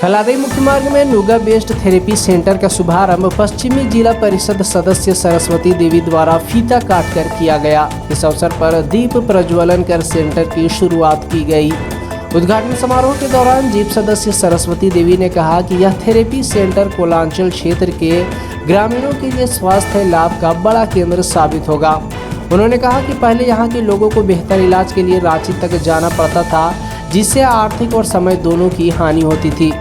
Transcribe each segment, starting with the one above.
खलारी मुख्य मार्ग में नुगा बेस्ड थेरेपी सेंटर का शुभारंभ पश्चिमी जिला परिषद सदस्य सरस्वती देवी द्वारा फीता काटकर किया गया। इस अवसर पर दीप प्रज्वलन कर सेंटर की शुरुआत की गई। उद्घाटन समारोह के दौरान जीप सदस्य सरस्वती देवी ने कहा कि यह थेरेपी सेंटर कोलांचल क्षेत्र के ग्रामीणों के लिए स्वास्थ्य लाभ का बड़ा केंद्र साबित होगा। उन्होंने कहा कि पहले यहाँ के लोगों को बेहतर इलाज के लिए रांची तक जाना पड़ता था, जिससे आर्थिक और समय दोनों की हानि होती थी,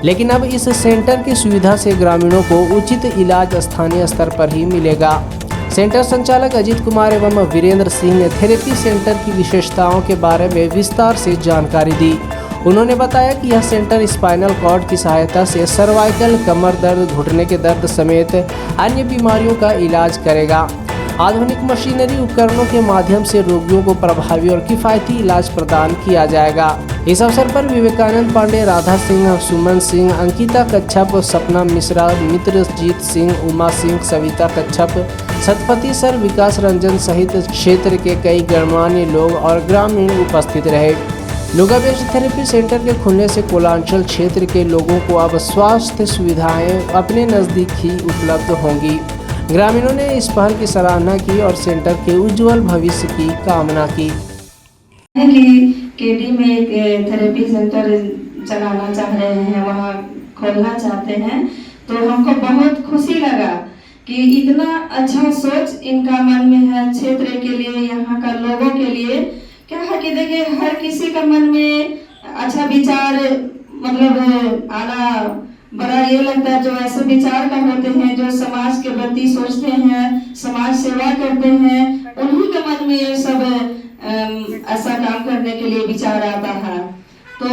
लेकिन अब इस सेंटर की सुविधा से ग्रामीणों को उचित इलाज स्थानीय स्तर पर ही मिलेगा। सेंटर संचालक अजीत कुमार एवं वीरेंद्र सिंह ने थेरेपी सेंटर की विशेषताओं के बारे में विस्तार से जानकारी दी। उन्होंने बताया कि यह सेंटर स्पाइनल कॉर्ड की सहायता से सर्वाइकल, कमर दर्द, घुटने के दर्द समेत अन्य बीमारियों का इलाज करेगा। आधुनिक मशीनरी उपकरणों के माध्यम से रोगियों को प्रभावी और किफ़ायती इलाज प्रदान किया जाएगा। इस अवसर पर विवेकानंद पांडे, राधा सिंह, सुमन सिंह, अंकिता कच्छप, सपना मिश्रा, मित्रजीत सिंह, उमा सिंह, सविता कच्छप, सतपति सर, विकास रंजन सहित क्षेत्र के कई गणमान्य लोग और ग्रामीण उपस्थित रहे। नुगा बेस्ड थेरेपी सेंटर के खुलने से कोलांचल क्षेत्र के लोगों को अब स्वास्थ्य सुविधाएं अपने नज़दीक ही उपलब्ध होंगी। ग्रामीणों ने इस पहल की सराहना की और सेंटर के उज्जवल भविष्य की कामना की। केडी में एक थेरेपी सेंटर चलाना चाह रहे हैं, वहाँ खोलना चाहते हैं, तो हमको बहुत खुशी लगा कि इतना अच्छा सोच इनका मन में है क्षेत्र के लिए, यहाँ का लोगों के लिए। क्या है कि देखिए, हर किसी का मन में अच्छा विचार मतलब आना बड़ा ये लगता है, जो ऐसे विचार का होते हैं, जो समाज के प्रति सोचते हैं, समाज सेवा करते हैं, उन्हीं के मन में ये सब ऐसा काम करने के लिए विचार आता है। तो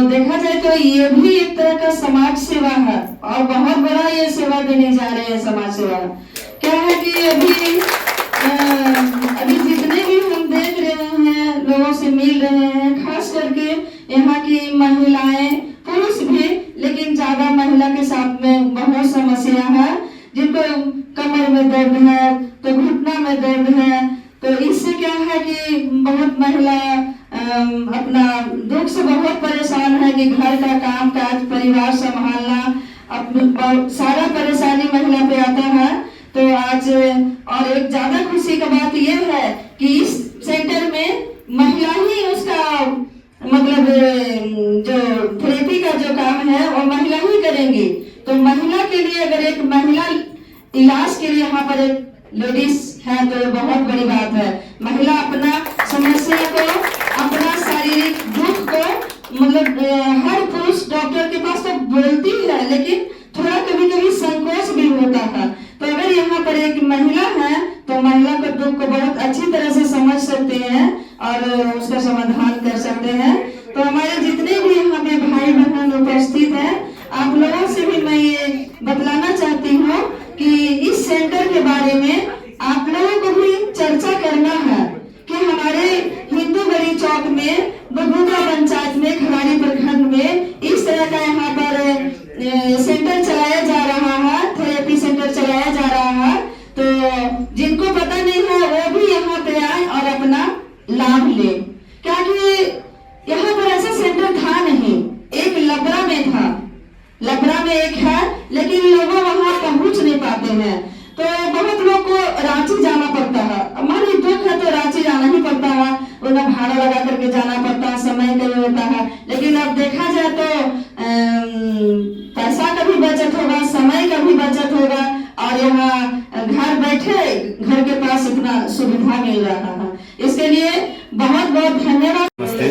देखा जाए तो ये भी एक तरह का समाज सेवा है और बहुत बड़ा ये सेवा देने जा रहे हैं। समाज सेवा क्या है कि अभी जितने भी हम देख रहे हैं, लोगों से मिल रहे हैं, खास करके यहाँ की महिलाएं, पुरुष भी, लेकिन ज्यादा महिला के साथ में बहुत समस्या है, जिनको कमर में दर्द है, तो घुटना में दर्द है। तो इससे क्या है कि बहुत महिला अपना दुख से बहुत परेशान है कि घर का काम काज, परिवार संभालना, अपनी सारा परेशानी महिला पे आता है। तो आज और एक ज्यादा खुशी का बात यह है कि इस सेंटर में महिला ही उसका मतलब जो थेरेपी का जो काम है वो महिला ही करेंगी। तो महिला के लिए, अगर एक महिला इलाज के लिए यहाँ पर एक लेडीज है तो ये बहुत बड़ी बात है। महिला अपना समस्या को, अपना शारीरिक दुख को मतलब हर पुरुष डॉक्टर के पास तो बोलती है, लेकिन थोड़ा कभी कभी संकोच भी होता है। तो अगर यहाँ पर एक महिला है तो महिला के दुख को बहुत अच्छी तरह से समझ सकते हैं और उसका समाधान कर सकते हैं। तो हमारे जितने भी यहाँ पे भाई बहन उपस्थित हैं, आप लोगों से भी मैं ये बतलाना चाहती हूँ कि इस सेंटर के बारे में आप लोगों को भी चर्चा करना है कि हमारे हिंदू गली चौक में, बबूका पंचायत में, खलारी प्रखंड में इस तरह का यहाँ पर सेंटर चलाया जा रहा है, थेरेपी सेंटर चलाया जा रहा है। तो जिनको पता नहीं है वो भी यहाँ पे आए और अपना लाभ ले, क्योंकि यहाँ पर ऐसा सेंटर था नहीं। एक लबरा में था, लबरा में एक है, लेकिन लोग वहाँ पहुँच नहीं पाते हैं। तो बहुत लोग को रांची जाना पड़ता है। हमारी दुख है तो रांची जाना ही पड़ता है, उन्हें भाड़ा लगा करके जाना पड़ता है, समय कहीं होता है। लेकिन अब देखा जाए तो पैसा का भी बचत होगा, समय का भी बचत होगा और यहाँ घर बैठे घर के पास इतना सुविधा मिल रहा है। इसके लिए बहुत बहुत धन्यवाद। नमस्ते,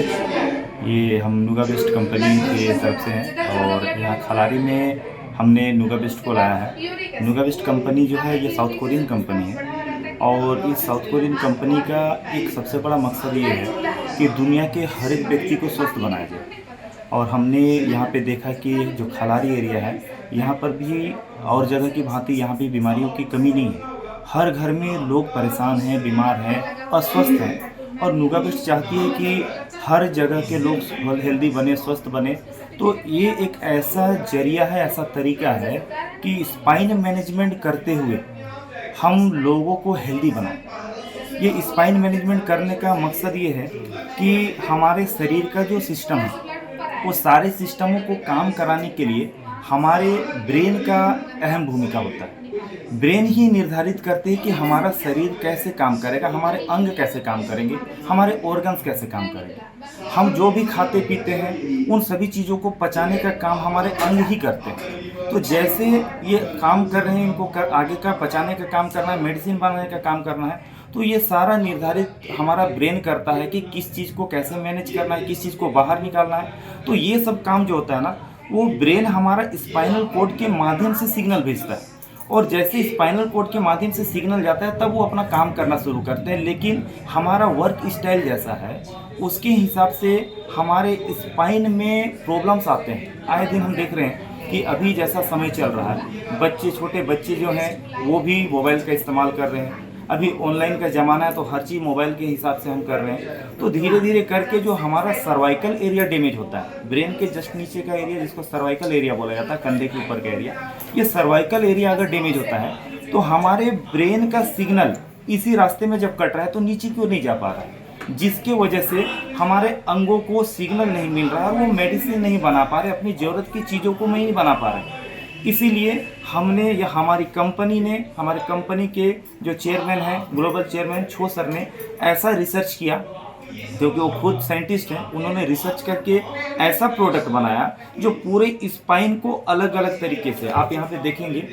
ये हम नुगा बेस्ट कंपनी की तरफ से हैं और यहाँ खलारी में हमने नुगा बेस्ट को लाया है। नुगा बेस्ट कंपनी जो है ये साउथ कोरियन कंपनी है और इस साउथ कोरियन कंपनी का एक सबसे बड़ा मकसद ये है कि दुनिया के हर एक व्यक्ति को स्वस्थ बनाया जाए। और हमने यहाँ पे देखा कि जो खलारी एरिया है, यहाँ पर भी और जगह की भांति यहाँ भी बीमारियों की कमी नहीं है। हर घर में लोग परेशान हैं, बीमार हैं, अस्वस्थ हैं और नुगा बेस्ट चाहती है कि हर जगह के लोग हेल्दी बने, स्वस्थ बने। तो ये एक ऐसा जरिया है, ऐसा तरीका है कि स्पाइन मैनेजमेंट करते हुए हम लोगों को हेल्दी बनाएं। ये स्पाइन मैनेजमेंट करने का मकसद ये है कि हमारे शरीर का जो सिस्टम है वो सारे सिस्टमों को काम कराने के लिए हमारे ब्रेन का अहम भूमिका होता है। ब्रेन ही निर्धारित करते हैं कि हमारा शरीर कैसे काम करेगा, हमारे अंग कैसे काम करेंगे, हमारे ऑर्गन्स कैसे काम करेंगे। हम जो भी खाते पीते हैं उन सभी चीज़ों को पचाने का काम हमारे अंग ही करते हैं। तो जैसे ये काम कर रहे हैं, इनको आगे का पचाने का काम करना है, मेडिसिन बनाने का काम करना है, तो ये सारा निर्धारित हमारा ब्रेन करता है कि किस चीज़ को कैसे मैनेज करना है, किस चीज़ को बाहर निकालना है। तो ये सब काम जो होता है ना, वो ब्रेन हमारा स्पाइनल कॉर्ड के माध्यम से सिग्नल भेजता है, और जैसे स्पाइनल कॉर्ड के माध्यम से सिग्नल जाता है तब वो अपना काम करना शुरू करते हैं। लेकिन हमारा वर्क स्टाइल जैसा है उसके हिसाब से हमारे स्पाइन में प्रॉब्लम्स आते हैं। आए दिन हम देख रहे हैं कि अभी जैसा समय चल रहा है, बच्चे, छोटे बच्चे जो हैं वो भी मोबाइल का इस्तेमाल कर रहे हैं। अभी ऑनलाइन का ज़माना है तो हर चीज़ मोबाइल के हिसाब से हम कर रहे हैं। तो धीरे धीरे करके जो हमारा सर्वाइकल एरिया डैमेज होता है, ब्रेन के जस्ट नीचे का एरिया जिसको सर्वाइकल एरिया बोला जाता है, कंधे के ऊपर का एरिया, ये सर्वाइकल एरिया अगर डैमेज होता है तो हमारे ब्रेन का सिग्नल इसी रास्ते में जब कट रहा है तो नीचे क्यों नहीं जा पा रहा है, जिसके वजह से हमारे अंगों को सिग्नल नहीं मिल रहा है, वो मेडिसिन नहीं बना पा रहे, अपनी ज़रूरत की चीज़ों को नहीं बना पा रहे। इसीलिए हमने या हमारी कंपनी ने, हमारे कंपनी के जो चेयरमैन हैं, ग्लोबल चेयरमैन छो सर ने ऐसा रिसर्च किया, क्योंकि वो खुद साइंटिस्ट हैं, उन्होंने रिसर्च करके ऐसा प्रोडक्ट बनाया जो पूरे स्पाइन को अलग अलग तरीके से, आप यहाँ पे देखेंगे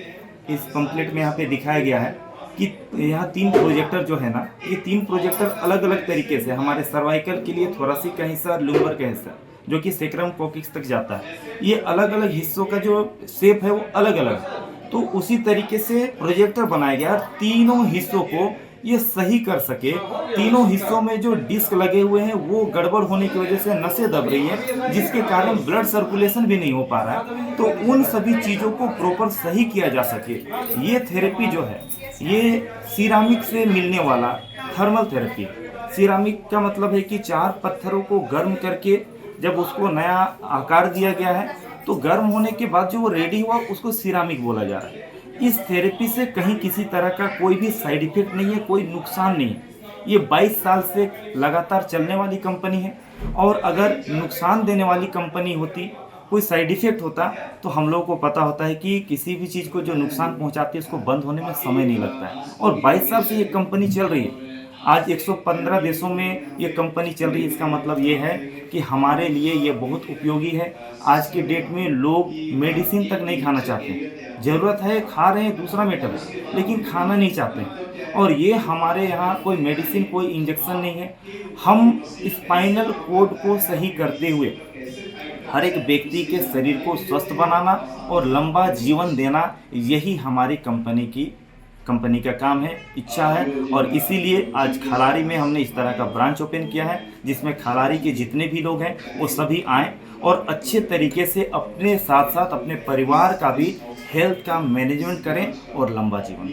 इस पंपलेट में यहाँ पे दिखाया गया है कि यहाँ 3 प्रोजेक्टर जो है ना, ये 3 प्रोजेक्टर अलग अलग तरीके से हमारे सर्वाइकल के लिए थोरेसिक का हिस्सा, लुम्बर का हिस्सा जो कि सेक्रम कोकिक्स तक जाता है, ये अलग अलग हिस्सों का जो शेप है वो अलग अलग है। तो उसी तरीके से प्रोजेक्टर बनाया गया, तीनों हिस्सों को ये सही कर सके। तीनों हिस्सों में जो डिस्क लगे हुए हैं वो गड़बड़ होने की वजह से नसें दब रही हैं, जिसके कारण ब्लड सर्कुलेशन भी नहीं हो पा रहा है। तो उन सभी चीज़ों को प्रॉपर सही किया जा सके, ये थेरेपी जो है ये सिरामिक से मिलने वाला थर्मल थेरेपी। सिरामिक का मतलब है कि 4 पत्थरों को गर्म करके जब उसको नया आकार दिया गया है तो गर्म होने के बाद जो वो रेडी हुआ उसको सिरामिक बोला जा रहा है। इस थेरेपी से कहीं किसी तरह का कोई भी साइड इफेक्ट नहीं है, कोई नुकसान नहीं है। ये 22 साल से लगातार चलने वाली कंपनी है, और अगर नुकसान देने वाली कंपनी होती, कोई साइड इफेक्ट होता, तो हम लोगों को पता होता है कि किसी भी चीज़ को जो नुकसान पहुंचाती है उसको बंद होने में समय नहीं लगता है। और 22 साल से ये कंपनी चल रही है, आज 115 देशों में ये कंपनी चल रही है। इसका मतलब ये है कि हमारे लिए ये बहुत उपयोगी है। आज के डेट में लोग मेडिसिन तक नहीं खाना चाहते, ज़रूरत है खा रहे हैं दूसरा मैटर, लेकिन खाना नहीं चाहते। और ये हमारे यहाँ कोई मेडिसिन, कोई इंजेक्शन नहीं है। हम स्पाइनल कॉर्ड को सही करते हुए हर एक व्यक्ति के शरीर को स्वस्थ बनाना और लंबा जीवन देना, यही हमारी कंपनी का काम है, इच्छा है। और इसीलिए आज खलारी में हमने इस तरह का ब्रांच ओपन किया है, जिसमें खलारी के जितने भी लोग हैं वो सभी आएँ और अच्छे तरीके से अपने साथ साथ अपने परिवार का भी हेल्थ का मैनेजमेंट करें और लंबा जीवन।